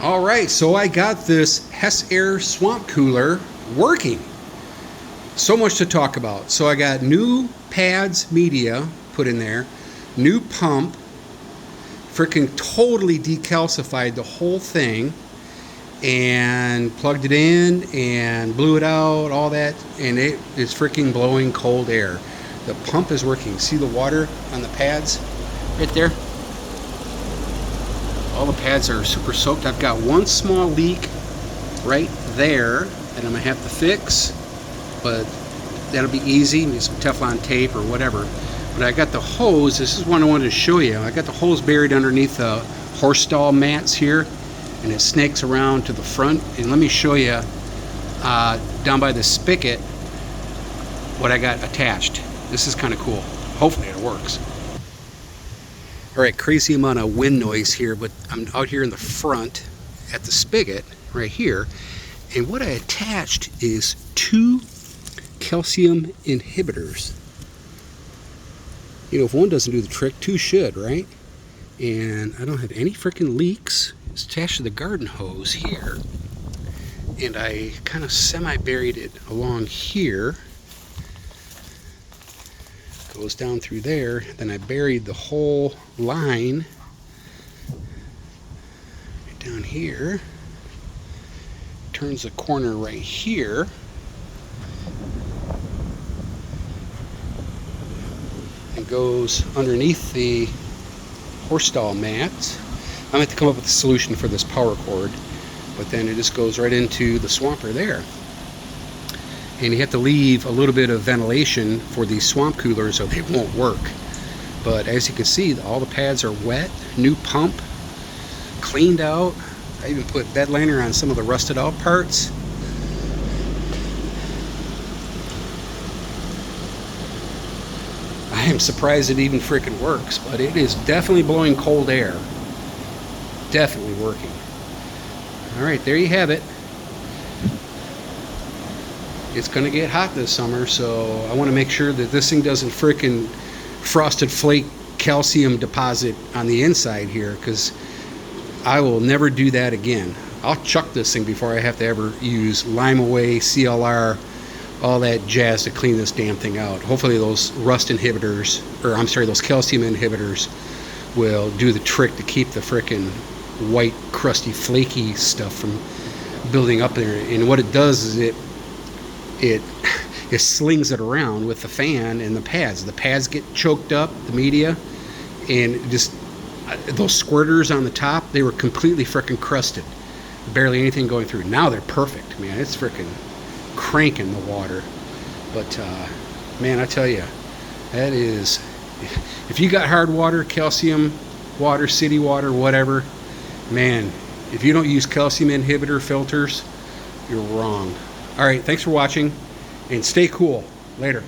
All right, so I got this Hessaire swamp cooler working. So much to talk about. So I got new pads media put in there, new pump, freaking totally decalcified the whole thing, and plugged it in and blew it out, all that, and it is freaking blowing cold air. The pump is working. See the water on the pads right there? All the pads are super soaked. I've got one small leak right there that I'm gonna have to fix, but that'll be easy. Need some Teflon tape or whatever. But I got the hose. This is one I wanted to show you. I got the hose buried underneath the horse stall mats here, and it snakes around to the front. And let me show you down by the spigot what I got attached. This is kind of cool. Hopefully it works. All right, crazy amount of wind noise here, but I'm out here in the front at the spigot right here, and what I attached is 2 calcium inhibitors. You know, if one doesn't do the trick, 2 should, right? And I don't have any freaking leaks. It's attached to the garden hose here, and I kind of semi-buried it along here. Goes down through there. Then I buried the whole line right down here. Turns the corner right here. And goes underneath the horse stall mats. I'm going to have to come up with a solution for this power cord, but then it just goes right into the swamper there. And you have to leave a little bit of ventilation for these swamp coolers or they won't work. But as you can see, all the pads are wet, new pump, cleaned out. I even put bed liner on some of the rusted out parts. I am surprised it even freaking works, but it is definitely blowing cold air. Definitely working. All right, there you have it. It's going to get hot this summer, so I want to make sure that this thing doesn't frickin' frosted flake calcium deposit on the inside here, because I will never do that again. I'll chuck this thing before I have to ever use Lime Away, CLR, all that jazz to clean this damn thing out. Hopefully those rust inhibitors, or I'm sorry, those calcium inhibitors will do the trick to keep the frickin' white, crusty, flaky stuff from building up there. And what it does is it slings it around with the fan and the pads. The pads get choked up, the media, and just those squirters on the top, they were completely frickin' crusted. Barely anything going through. Now they're perfect, man. It's frickin' cranking the water. But man, I tell you, that is, if you got hard water, calcium water, city water, whatever, man, if you don't use calcium inhibitor filters, you're wrong. All right, thanks for watching, and stay cool. Later.